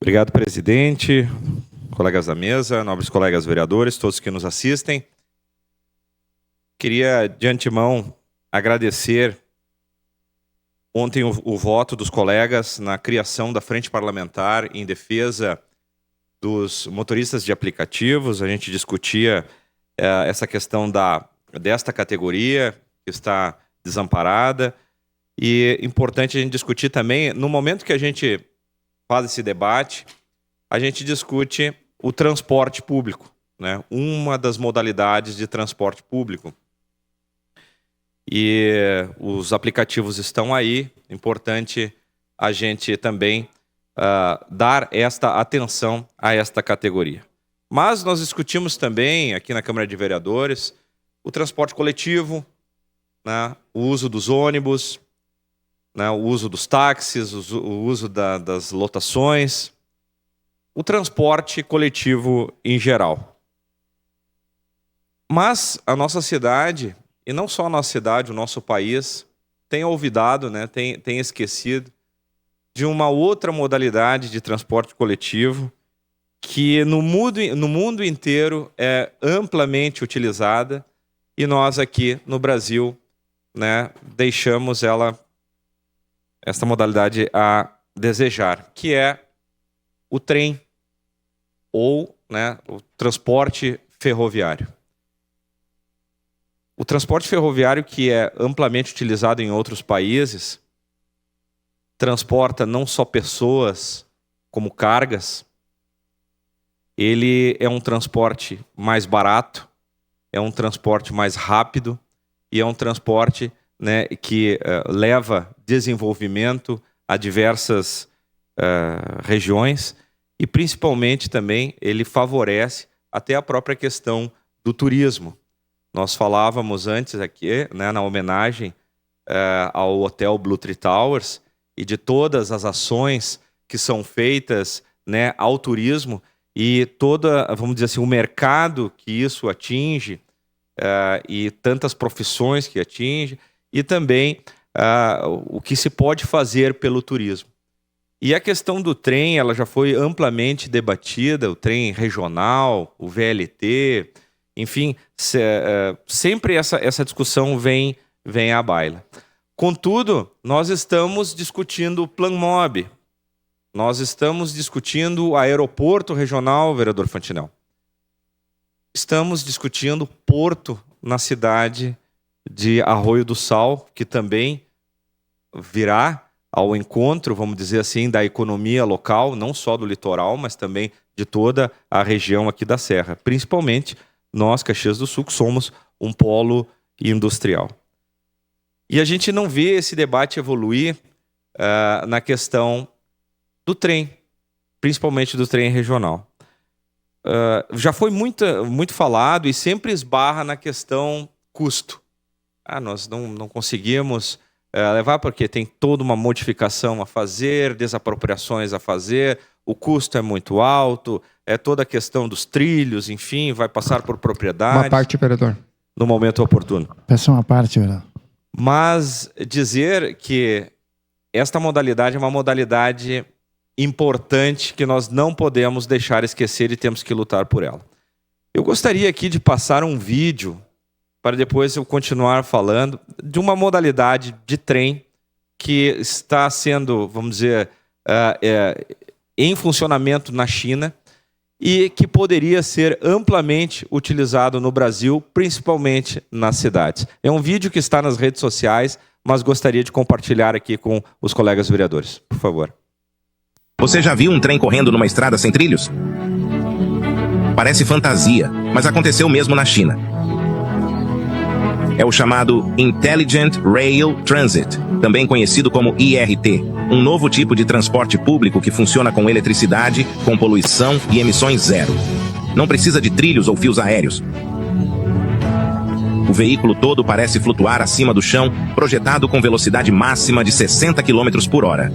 Obrigado, presidente, colegas da mesa, nobres colegas vereadores, todos que nos assistem. Queria, de antemão, agradecer ontem o voto dos colegas na criação da Frente Parlamentar em defesa dos motoristas de aplicativos. A gente discutia essa questão desta categoria que está desamparada, e é importante a gente discutir também, no momento que a gente faz esse debate, a gente discute o transporte público, né? Uma das modalidades de transporte público. E os aplicativos estão aí, importante a gente também dar esta atenção a esta categoria. Mas nós discutimos também, aqui na Câmara de Vereadores, o transporte coletivo, né? O uso dos ônibus, né? O uso dos táxis, o uso das lotações, o transporte coletivo em geral. Mas a nossa cidade, e não só a nossa cidade, o nosso país, tem olvidado, né, tem esquecido de uma outra modalidade de transporte coletivo que no mundo inteiro é amplamente utilizada, e nós aqui no Brasil, né, deixamos esta modalidade a desejar, que é o trem ou, né, o transporte ferroviário. O transporte ferroviário, que é amplamente utilizado em outros países, transporta não só pessoas como cargas. Ele é um transporte mais barato, é um transporte mais rápido e é um transporte, né, que leva desenvolvimento a diversas regiões, e principalmente também ele favorece até a própria questão do turismo. Nós falávamos antes aqui, né, na homenagem ao Hotel Blue Tree Towers e de todas as ações que são feitas, né, ao turismo e vamos dizer assim, o mercado que isso atinge e tantas profissões que atinge, e também o que se pode fazer pelo turismo. E a questão do trem, ela já foi amplamente debatida, o trem regional, o VLT, enfim, sempre essa discussão vem à baila. Contudo, nós estamos discutindo o Plan Mob, nós estamos discutindo o aeroporto regional, vereador Fantinel. Estamos discutindo porto na cidade de Arroio do Sal, que também virá ao encontro, vamos dizer assim, da economia local, não só do litoral, mas também de toda a região aqui da Serra. Principalmente nós, Caxias do Sul, que somos um polo industrial. E a gente não vê esse debate evoluir na questão do trem, principalmente do trem regional. Já foi muito falado e sempre esbarra na questão custo. Nós não conseguimos levar porque tem toda uma modificação a fazer, desapropriações a fazer, o custo é muito alto, é toda a questão dos trilhos, enfim, vai passar por propriedade. Uma parte, vereador. No momento oportuno. Peço uma parte, vereador. Mas dizer que esta modalidade é uma modalidade importante que nós não podemos deixar esquecer e temos que lutar por ela. Eu gostaria aqui de passar um vídeo para depois eu continuar falando de uma modalidade de trem que está sendo, vamos dizer, em funcionamento na China e que poderia ser amplamente utilizado no Brasil, principalmente nas cidades. É um vídeo que está nas redes sociais, mas gostaria de compartilhar aqui com os colegas vereadores. Por favor. Você já viu um trem correndo numa estrada sem trilhos? Parece fantasia, mas aconteceu mesmo na China. É o chamado Intelligent Rail Transit, também conhecido como IRT, um novo tipo de transporte público que funciona com eletricidade, com poluição e emissões zero. Não precisa de trilhos ou fios aéreos. O veículo todo parece flutuar acima do chão, projetado com velocidade máxima de 60 km por hora.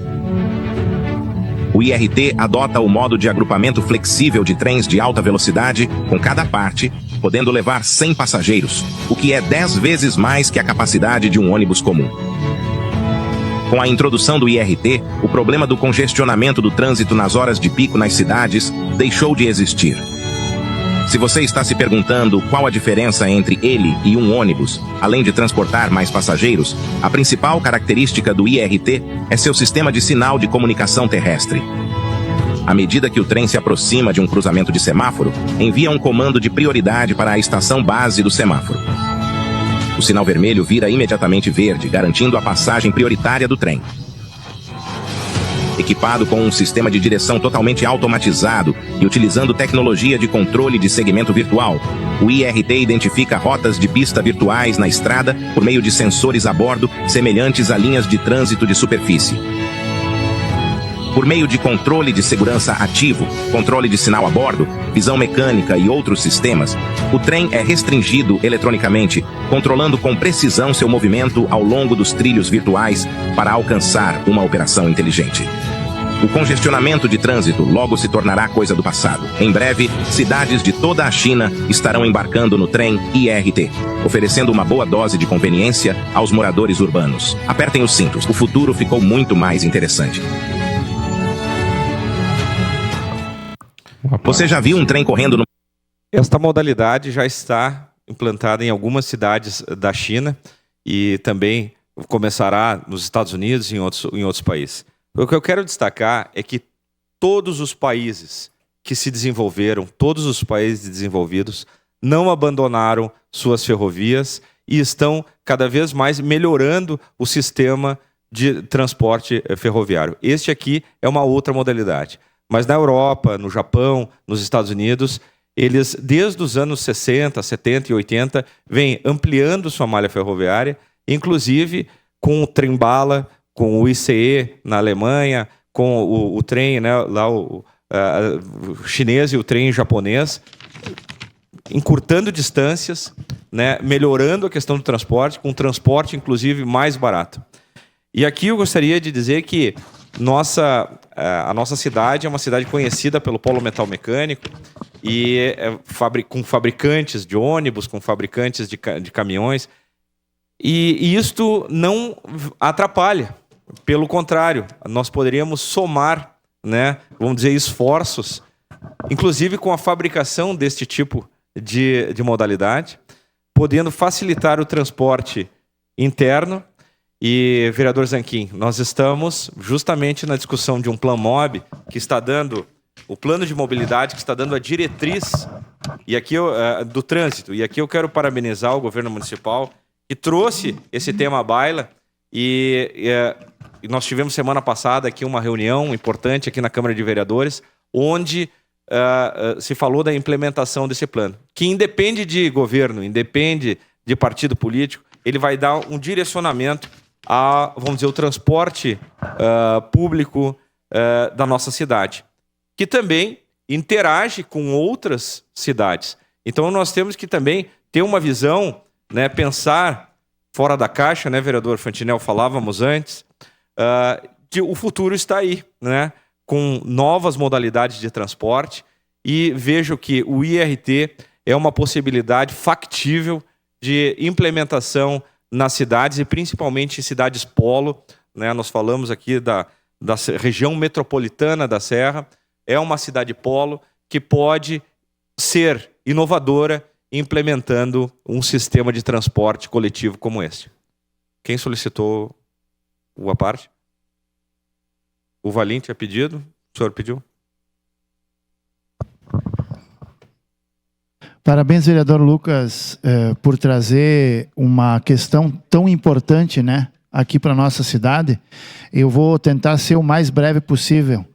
O IRT adota o modo de agrupamento flexível de trens de alta velocidade, com cada parte podendo levar 100 passageiros, o que é 10 vezes mais que a capacidade de um ônibus comum. Com a introdução do IRT, o problema do congestionamento do trânsito nas horas de pico nas cidades deixou de existir. Se você está se perguntando qual a diferença entre ele e um ônibus, além de transportar mais passageiros, a principal característica do IRT é seu sistema de sinal de comunicação terrestre. À medida que o trem se aproxima de um cruzamento de semáforo, envia um comando de prioridade para a estação base do semáforo. O sinal vermelho vira imediatamente verde, garantindo a passagem prioritária do trem. Equipado com um sistema de direção totalmente automatizado e utilizando tecnologia de controle de segmento virtual, o IRT identifica rotas de pista virtuais na estrada por meio de sensores a bordo semelhantes a linhas de trânsito de superfície. Por meio de controle de segurança ativo, controle de sinal a bordo, visão mecânica e outros sistemas, o trem é restringido eletronicamente, controlando com precisão seu movimento ao longo dos trilhos virtuais para alcançar uma operação inteligente. O congestionamento de trânsito logo se tornará coisa do passado. Em breve, cidades de toda a China estarão embarcando no trem IRT, oferecendo uma boa dose de conveniência aos moradores urbanos. Apertem os cintos, o futuro ficou muito mais interessante. Você já viu um trem correndo no... Esta modalidade já está implantada em algumas cidades da China e também começará nos Estados Unidos e em outros países. O que eu quero destacar é que todos os países que se desenvolveram, todos os países desenvolvidos, não abandonaram suas ferrovias e estão cada vez mais melhorando o sistema de transporte ferroviário. Este aqui é uma outra modalidade. Mas na Europa, no Japão, nos Estados Unidos, eles, desde os anos 60, 70 e 80, vêm ampliando sua malha ferroviária, inclusive com o trem-bala, com o ICE na Alemanha, com o trem, né, lá o chinês e o trem japonês, encurtando distâncias, né, melhorando a questão do transporte, com transporte, inclusive, mais barato. E aqui eu gostaria de dizer que a nossa cidade é uma cidade conhecida pelo polo metal mecânico e com fabricantes de ônibus, com fabricantes de caminhões. E isto não atrapalha. Pelo contrário, nós poderíamos somar, né, vamos dizer, esforços, inclusive com a fabricação deste tipo de modalidade, podendo facilitar o transporte interno. E, vereador Zanquim, nós estamos justamente na discussão de um Plan MOB que está dando, o plano de mobilidade que está dando a diretriz e aqui do trânsito. E aqui eu quero parabenizar o governo municipal que trouxe esse tema à baila e nós tivemos semana passada aqui uma reunião importante aqui na Câmara de Vereadores, onde se falou da implementação desse plano, que independe de governo, independe de partido político, ele vai dar um direcionamento vamos dizer, o transporte público da nossa cidade, que também interage com outras cidades. Então nós temos que também ter uma visão, né, pensar fora da caixa, né, vereador Fantinel, falávamos antes, que o futuro está aí, né, com novas modalidades de transporte, e vejo que o IRT é uma possibilidade factível de implementação nas cidades e principalmente em cidades polo, né? Nós falamos aqui da região metropolitana da Serra, é uma cidade polo que pode ser inovadora implementando um sistema de transporte coletivo como este. Quem solicitou a parte? O Valim tinha pedido? O senhor pediu? Parabéns, vereador Lucas, por trazer uma questão tão importante, né, aqui para a nossa cidade. Eu vou tentar ser o mais breve possível.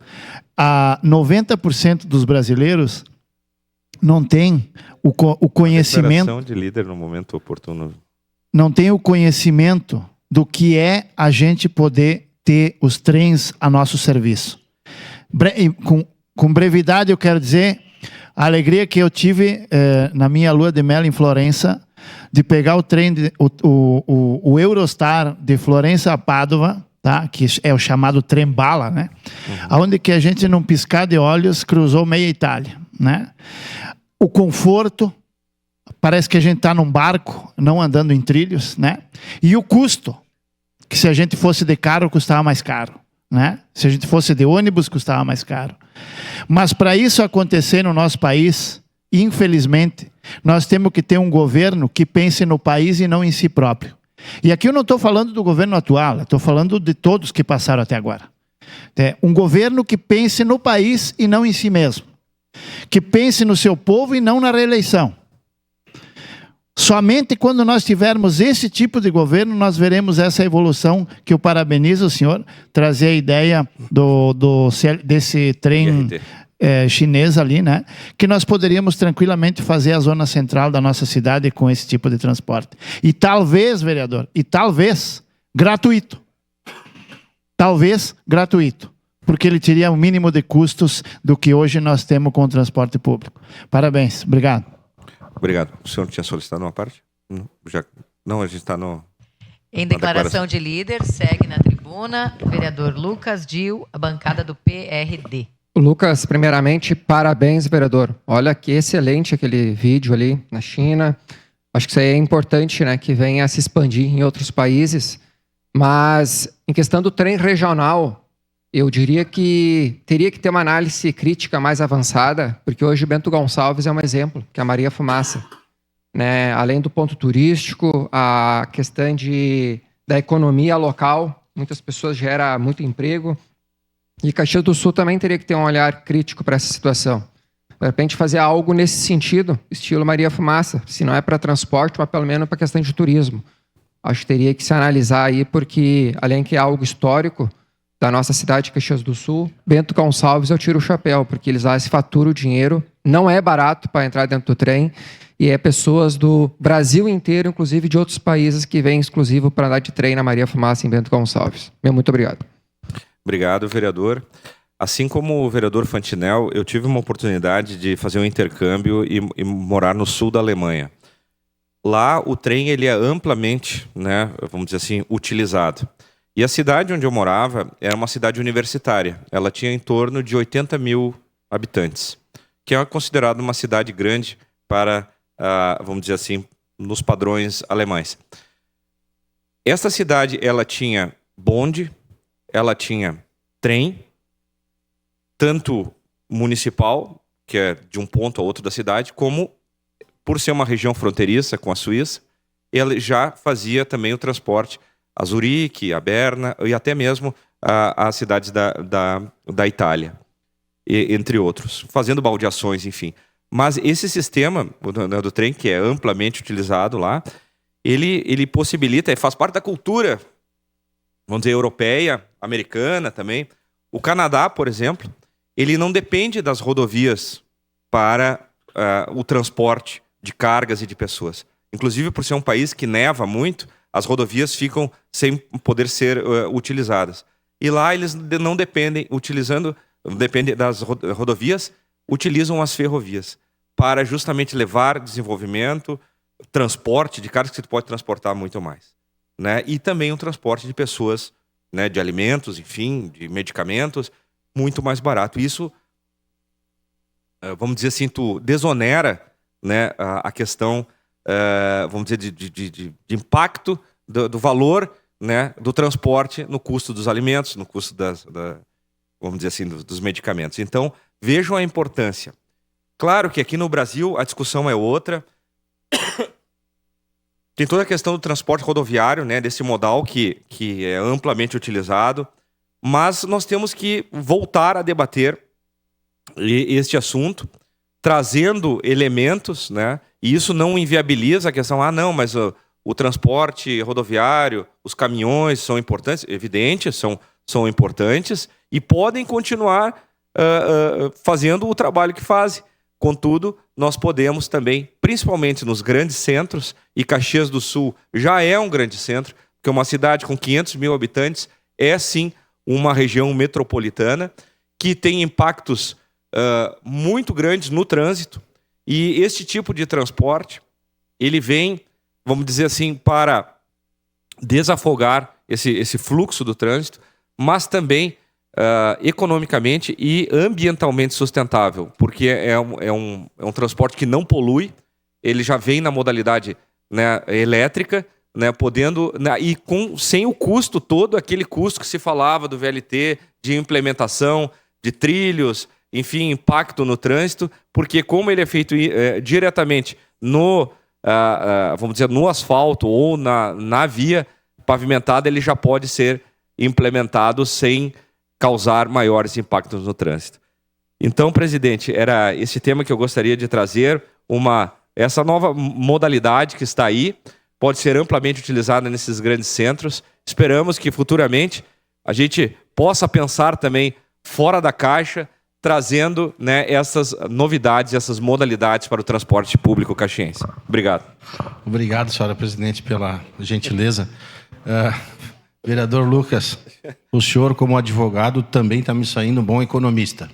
90% dos brasileiros não tem o conhecimento... Declaração de líder no momento oportuno. Não tem o conhecimento do que é a gente poder ter os trens a nosso serviço. Com brevidade, eu quero dizer... A alegria que eu tive na minha lua de mel em Florença, de pegar o trem, o Eurostar de Florença a Pádua, tá? Que é o chamado trem-bala, né? Onde que a gente, num piscar de olhos, cruzou meia Itália, né? O conforto, parece que a gente está num barco, não andando em trilhos, né? E o custo, que se a gente fosse de carro custava mais caro, né? Se a gente fosse de ônibus custava mais caro. Mas para isso acontecer no nosso país, infelizmente, nós temos que ter um governo que pense no país e não em si próprio. E aqui eu não estou falando do governo atual, estou falando de todos que passaram até agora. Um governo que pense no país e não em si mesmo. Que pense no seu povo e não na reeleição. Somente quando nós tivermos esse tipo de governo, nós veremos essa evolução que eu parabenizo o senhor, trazer a ideia desse trem chinês ali, né? Que nós poderíamos tranquilamente fazer a zona central da nossa cidade com esse tipo de transporte. E talvez, vereador, gratuito. Talvez gratuito. Porque ele teria o mínimo de custos do que hoje nós temos com o transporte público. Parabéns, obrigado. Obrigado. O senhor tinha solicitado uma parte? Não, a gente está no... Em declaração de líder, segue na tribuna o vereador Lucas Dil, a bancada do PRD. Lucas, primeiramente, parabéns, vereador. Olha que excelente aquele vídeo ali na China. Acho que isso aí é importante, né, que venha a se expandir em outros países. Mas, em questão do trem regional, eu diria que teria que ter uma análise crítica mais avançada, porque hoje o Bento Gonçalves é um exemplo, que é a Maria Fumaça. Né? Além do ponto turístico, a questão da economia local, muitas pessoas geram muito emprego. E Caxias do Sul também teria que ter um olhar crítico para essa situação. De repente fazer algo nesse sentido, estilo Maria Fumaça, se não é para transporte, mas pelo menos para questão de turismo. Acho que teria que se analisar aí, porque além que é algo histórico da nossa cidade, Caxias do Sul, Bento Gonçalves eu tiro o chapéu, porque eles lá se faturam o dinheiro, não é barato para entrar dentro do trem, e é pessoas do Brasil inteiro, inclusive de outros países, que vêm exclusivo para andar de trem na Maria Fumaça em Bento Gonçalves. Muito obrigado. Obrigado, vereador. Assim como o vereador Fantinel, eu tive uma oportunidade de fazer um intercâmbio e morar no sul da Alemanha. Lá o trem ele é amplamente, né, vamos dizer assim, utilizado. E a cidade onde eu morava era uma cidade universitária. Ela tinha em torno de 80 mil habitantes, que é considerado uma cidade grande para, vamos dizer assim, nos padrões alemães. Essa cidade ela tinha bonde, ela tinha trem, tanto municipal, que é de um ponto a outro da cidade, como, por ser uma região fronteiriça com a Suíça, ele já fazia também o transporte a Zurique, a Berna e até mesmo as cidades da Itália, entre outros, fazendo baldeações, enfim. Mas esse sistema do trem, que é amplamente utilizado lá, ele possibilita, faz parte da cultura, vamos dizer, europeia, americana também. O Canadá, por exemplo, ele não depende das rodovias para o transporte de cargas e de pessoas. Inclusive, por ser um país que neva muito, as rodovias ficam sem poder ser utilizadas. E lá eles não dependem, dependem das rodovias, utilizam as ferrovias para justamente levar desenvolvimento, transporte de cargas que você pode transportar muito mais. Né? E também o transporte de pessoas, né, de alimentos, enfim, de medicamentos, muito mais barato. Isso, vamos dizer assim, tu desonera, né, a questão, vamos dizer, de impacto do valor, né, do transporte no custo dos alimentos, no custo vamos dizer assim, dos medicamentos. Então, vejam a importância. Claro que aqui no Brasil a discussão é outra. Tem toda a questão do transporte rodoviário, né, desse modal que é amplamente utilizado, mas nós temos que voltar a debater este assunto, trazendo elementos, né, e isso não inviabiliza a questão, não, mas o transporte rodoviário, os caminhões são importantes, evidente, são importantes, e podem continuar fazendo o trabalho que fazem. Contudo, nós podemos também, principalmente nos grandes centros, e Caxias do Sul já é um grande centro, porque uma cidade com 500 mil habitantes é, sim, uma região metropolitana que tem impactos muito grandes no trânsito. E este tipo de transporte, ele vem, vamos dizer assim, para desafogar esse fluxo do trânsito, mas também economicamente e ambientalmente sustentável, porque é um transporte que não polui, ele já vem na modalidade, né, elétrica, né, podendo, né, e sem o custo todo, aquele custo que se falava do VLT, de implementação, de trilhos, enfim, impacto no trânsito, porque como ele é feito diretamente no, vamos dizer, no asfalto ou na via pavimentada, ele já pode ser implementado sem causar maiores impactos no trânsito. Então, presidente, era esse tema que eu gostaria de trazer, essa nova modalidade que está aí, pode ser amplamente utilizada nesses grandes centros. Esperamos que futuramente a gente possa pensar também fora da caixa, trazendo, né, essas novidades, essas modalidades para o transporte público caxiense. Obrigado. Obrigado, senhora presidente, pela gentileza. Vereador Lucas, o senhor, como advogado, também está me saindo um bom economista.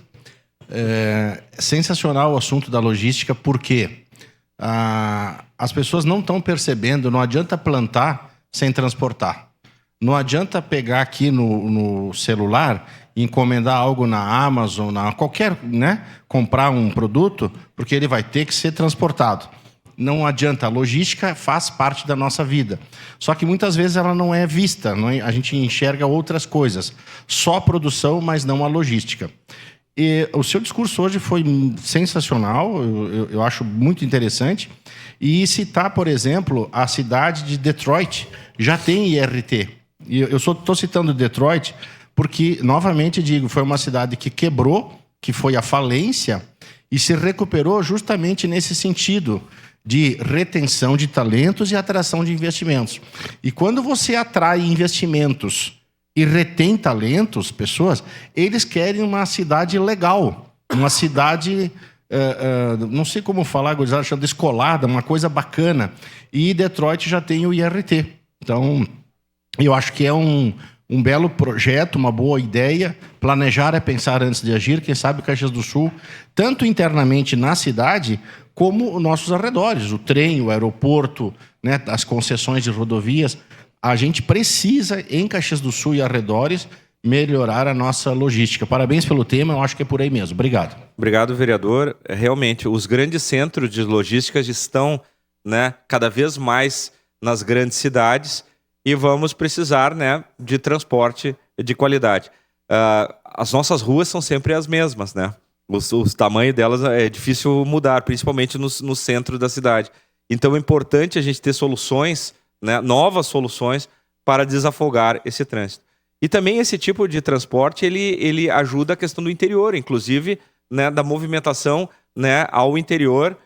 É sensacional o assunto da logística, porque as pessoas não estão percebendo, não adianta plantar sem transportar. Não adianta pegar aqui no celular e encomendar algo na Amazon, qualquer, né, comprar um produto, porque ele vai ter que ser transportado. Não adianta, a logística faz parte da nossa vida. Só que muitas vezes ela não é vista, a gente enxerga outras coisas. Só a produção, mas não a logística. E o seu discurso hoje foi sensacional, eu acho muito interessante. E citar, por exemplo, a cidade de Detroit, já tem IRT. E eu estou citando Detroit porque, novamente digo, foi uma cidade que quebrou, que foi à falência, e se recuperou justamente nesse sentido de retenção de talentos e atração de investimentos. E quando você atrai investimentos e retém talentos, pessoas, eles querem uma cidade legal, uma cidade, não sei como falar, achando descolada, uma coisa bacana. E Detroit já tem o IRT. Então, eu acho que é um belo projeto, uma boa ideia. Planejar é pensar antes de agir. Quem sabe Caxias do Sul, tanto internamente na cidade, como os nossos arredores, o trem, o aeroporto, né, as concessões de rodovias. A gente precisa, em Caxias do Sul e arredores, melhorar a nossa logística. Parabéns pelo tema, eu acho que é por aí mesmo. Obrigado. Obrigado, vereador. Realmente, os grandes centros de logística estão, né, cada vez mais nas grandes cidades e vamos precisar, né, de transporte de qualidade. As nossas ruas são sempre as mesmas, né? Os tamanhos delas é difícil mudar, principalmente no centro da cidade. Então é importante a gente ter soluções, né, novas soluções para desafogar esse trânsito. E também esse tipo de transporte ele ajuda a questão do interior, inclusive, né, da movimentação, né, ao interior,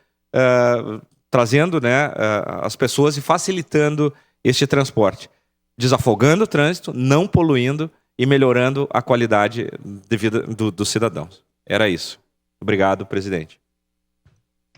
trazendo, né, as pessoas e facilitando este transporte, desafogando o trânsito, não poluindo e melhorando a qualidade de vida dos cidadãos. Era isso. Obrigado, presidente.